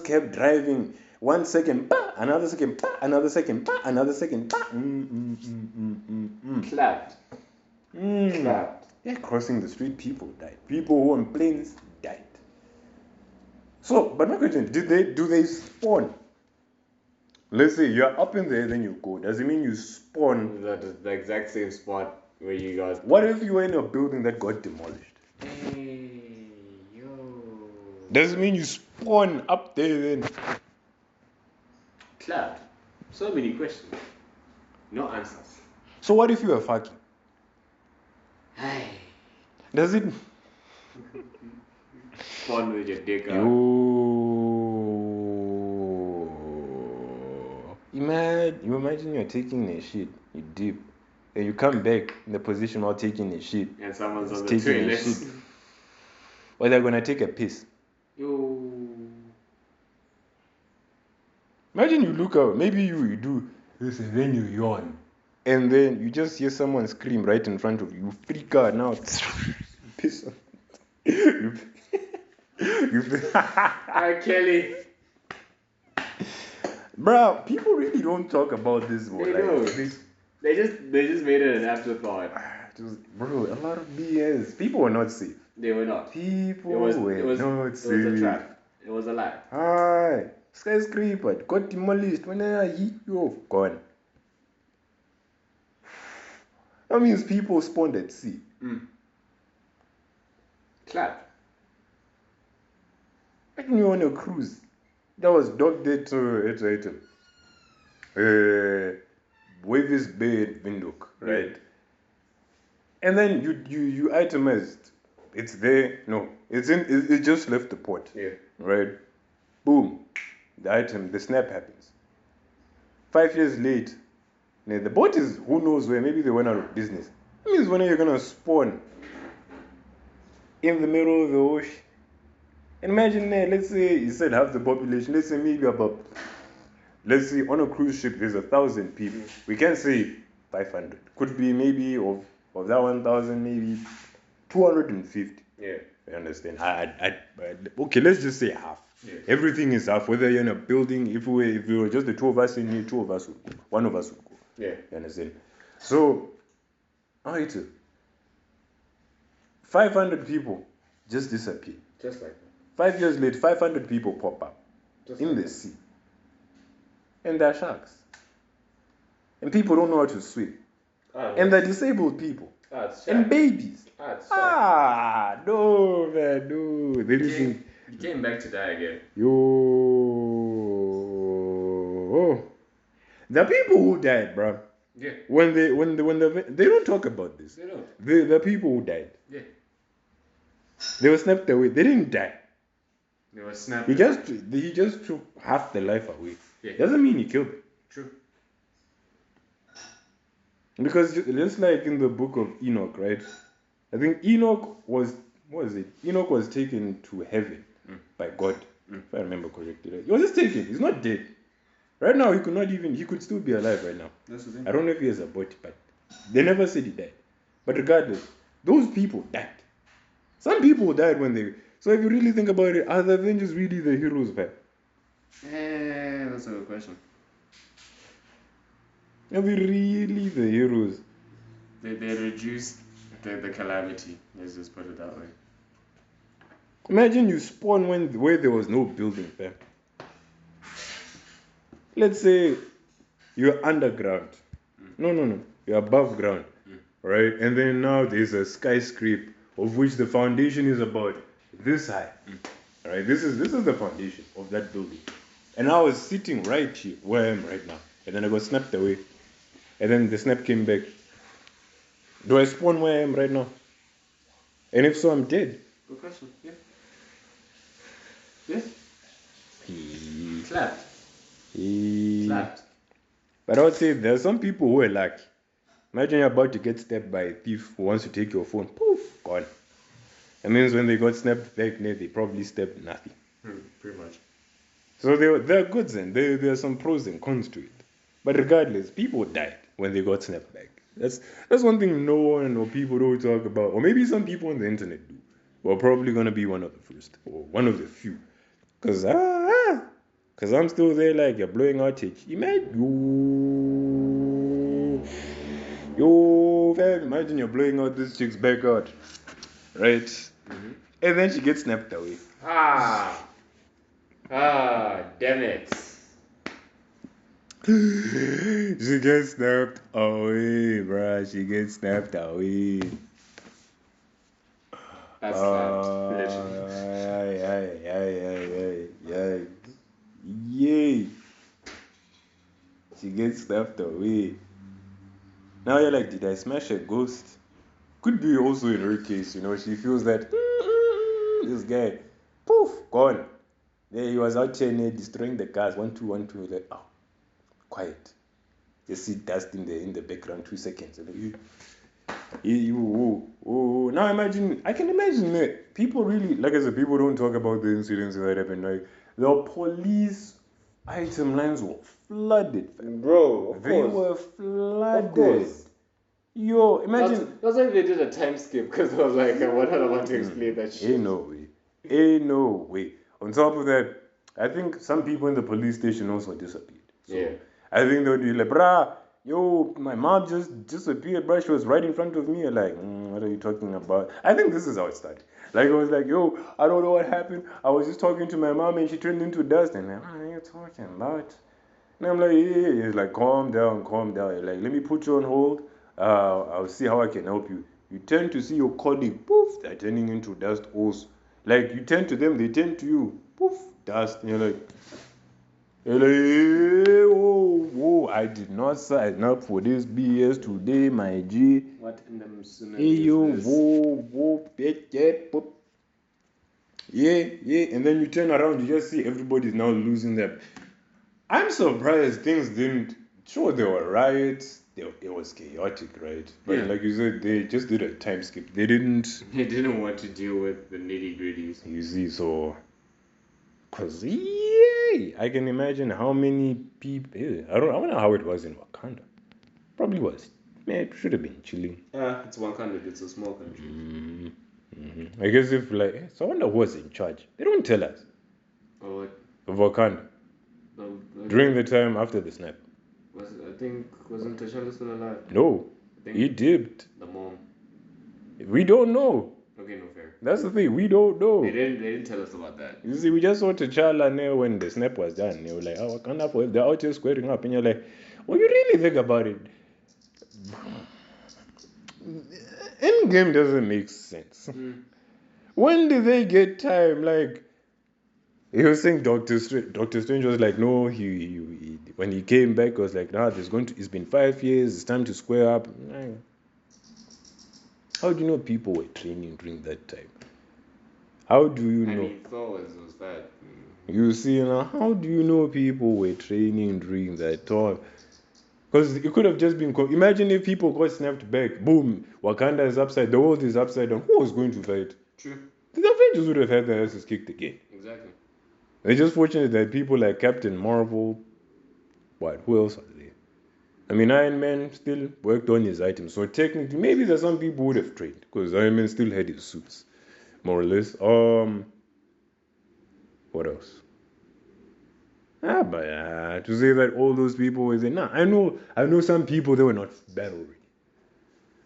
kept driving. 1 second, bah, another second, bah, another second, bah, another second, bah. Clapped. Clapped. Yeah, crossing the street, people died. People who were on planes died. So, but my question, do they spawn? Let's say you're up in there, then you go. Does it mean you spawn? The exact same spot where you got. What if you were in a building that got demolished? Hey, yo. Does it mean you spawn up there then? Clapped. So many questions. No answers. So what if you were fucking? Hey. Does it? Spawn with your dick out. Imagine you're taking a shit, you dip, and you come back in the position while taking a shit. And someone's on the taking a toilet. shit. Or they're gonna take a piss. Yo. Imagine you look out, maybe you do this and then you yawn. And then you just hear someone scream right in front of you. You freak out now. Piss on. Hi, Kelly. Bro, people really don't talk about this. They don't. They just made it an afterthought. Bro, a lot of BS. People were not safe. They were not. People were not safe. It was a trap. It was a lie. Hi. Skyscraper got demolished. When I hit you, gone. That means people spawned at sea. Clap. Imagine you're on a cruise. That was docked there to Wavis Bay at Windhoek, right? Yeah. And then you itemized. It's there. No, it just left the port. Yeah. Right? Boom. The snap happens. 5 years late, the boat is who knows where. Maybe they went out of business. That means when you're gonna spawn in the middle of the ocean. Imagine, let's say you said half the population. Let's say maybe about. Let's say on a cruise ship there's 1,000 people. We can say 500. Could be maybe of that 1,000 maybe 250. Yeah. I understand. Okay, let's just say half. Yeah. Everything is half. Whether you're in a building, if we were just the two of us in here, two of us would go. One of us would go. Yeah. You understand? So, alright, 500 people just disappear. Just like that. 5 years later, 500 people pop up Just in like the that. sea. And they're sharks. And people don't know how to swim. And they're disabled people. And babies. No, man, no. He came back to die again. Yo. The people who died, bro. Yeah. When they don't talk about this. They don't. The people who died. Yeah. They were snapped away. They didn't die. They were snapped. He just took half the life away. Yeah. Doesn't mean he killed them. True. Because just like in the book of Enoch, right? I think Enoch was Enoch was taken to heaven by God, if I remember correctly. Right? He was just taken. He's not dead. Right now, he could still be alive right now. That's the thing. I don't know if he has a body, but they never said he died. But regardless, those people died. Some people died when they. So if you really think about it, are the Avengers really the heroes, man? That's a good question. Are we really the heroes? They reduced the calamity. Let's just put it that way. Imagine you spawn where there was no building, fam. Let's say you're underground. No. You're above ground. Right? And then now there's a skyscraper of which the foundation is about this high. Right? This is the foundation of that building. And I was sitting right here where I am right now. And then I got snapped away. And then the snap came back. Do I spawn where I am right now? And if so, I'm dead. Good question. Yeah. Yes. Clapped. Clapped. But I would say there are some people who are lucky. Imagine you're about to get stabbed by a thief who wants to take your phone. Poof, gone. That means when they got snapped back, they probably stabbed nothing. Pretty much. So there are goods and there are some pros and cons to it. But regardless, people died when they got snapped back. That's one thing no one or people don't talk about. Or maybe some people on the internet do. We're probably going to be one of the first or one of the few. Because, Because I'm still there, like, you're blowing out it. Imagine you're blowing out this chick's back out. Right? Mm-hmm. And then she gets snapped away. Damn it. She gets snapped away, bruh. She gets snapped away. That's slapped, literally. Yay. She gets snapped away. Now you're like, did I smash a ghost? Could be also in her case, she feels that this guy, poof, gone. There he was out here destroying the cars, 1 2 1 2. Like, oh, quiet. Just see dust in the background, 2 seconds. Now imagine, I can imagine that people really, like I said, people don't talk about the incidents that happened. Like, the police item lines were flooded. Bro, of They course. were flooded. Of course. Yo, imagine. That's why they did a time skip, because I was like, I don't want to explain that shit. Ain't no way. On top of that, I think some people in the police station also disappeared. So Yeah. I think they would be like, bruh, yo, my mom just disappeared, bruh. She was right in front of me. You're like, what are you talking about? I think this is how it started. Like, I was like, yo, I don't know what happened. I was just talking to my mom and she turned into dust. And I'm like, what are you talking about? And I'm like, yeah. He's like, calm down. You're like, let me put you on hold. I'll see how I can help you. You tend to see your colleague, poof, they're turning into dust also. Like, you tend to them, they tend to you, poof, dust. And you're like, hey, whoa, I did not sign up for this BS today, my G. What in the Musume Hey, yo, is this? whoa, pop. Yeah, and then you turn around, you just see everybody's now losing their. I'm surprised things didn't. Sure, there were riots. It was chaotic, right? But Yeah. like you said, they just did a time skip. They didn't. They didn't want to deal with the nitty gritties. You see, so. Cause yay, I can imagine how many people. I wonder how it was in Wakanda. Probably was. Man, it should have been chilling. It's 100. It's a small country. I guess if like, so I wonder who was in charge. They don't tell us. Or what? Of Wakanda during the time after the snap. Wasn't T'Challa still alive? No, he dipped. The mom. We don't know. Okay, no fair. That's the thing. We don't know. They didn't tell us about that. You see, we just saw T'Challa now when the snap was done. They were like, oh, Wakanda for they're out here squaring up, and you're like, well, you really think about it. Endgame doesn't make sense. When did they get time? Like, he was saying Doctor Strange was like, no, he when he came back, was like, nah, it's been 5 years, it's time to square up. How do you know people were training during that time? How do you know? I mean, Thor was bad. You see, now, how do you know people were training during that time? Because it could have just been. Imagine if people got snapped back. Boom, Wakanda is upside. The world is upside down. Who was going to fight? True. The Avengers would have had their asses kicked again. Exactly. It's just fortunate that people like Captain Marvel. What? Who else are there? I mean, Iron Man still worked on his items. So technically, maybe there's some people who would have trained because Iron Man still had his suits, more or less. What else? But to say that all those people were there, nah, I know some people they were not battle ready.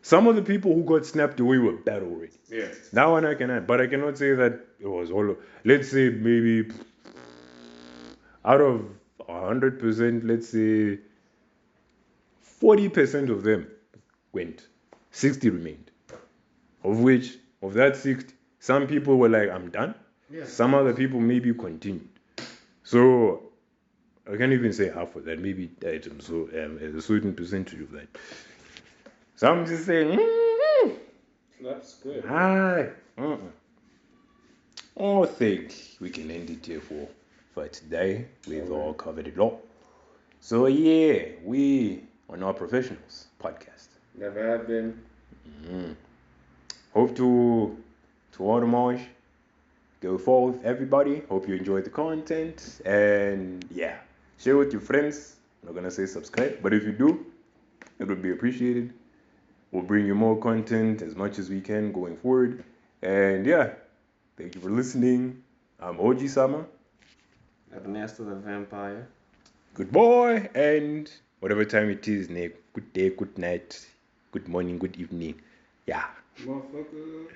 Some of the people who got snapped away were battle ready. Yeah. That one I can add, but I cannot say that it was all. Let's say maybe out of 100%, let's say 40% of them went, 60 remained. Of that 60, some people were like, I'm done. Yeah. Some other people maybe continued. So I can't even say half of that, maybe items. So a certain percentage of that. So I'm just saying, That's good. I think we can end it here for today. We've all covered it all. So yeah, we are now professionals podcast. Never have been. Hope to all the march. Go forth, everybody. Hope you enjoyed the content. And yeah, share with your friends. I'm not gonna say subscribe, but if you do, it would be appreciated. We'll bring you more content as much as we can going forward. And yeah, thank you for listening. I'm OG Sama. Ernesto the Vampire. Good boy, and whatever time it is, good day, good night, good morning, good evening. Yeah. Motherfucker.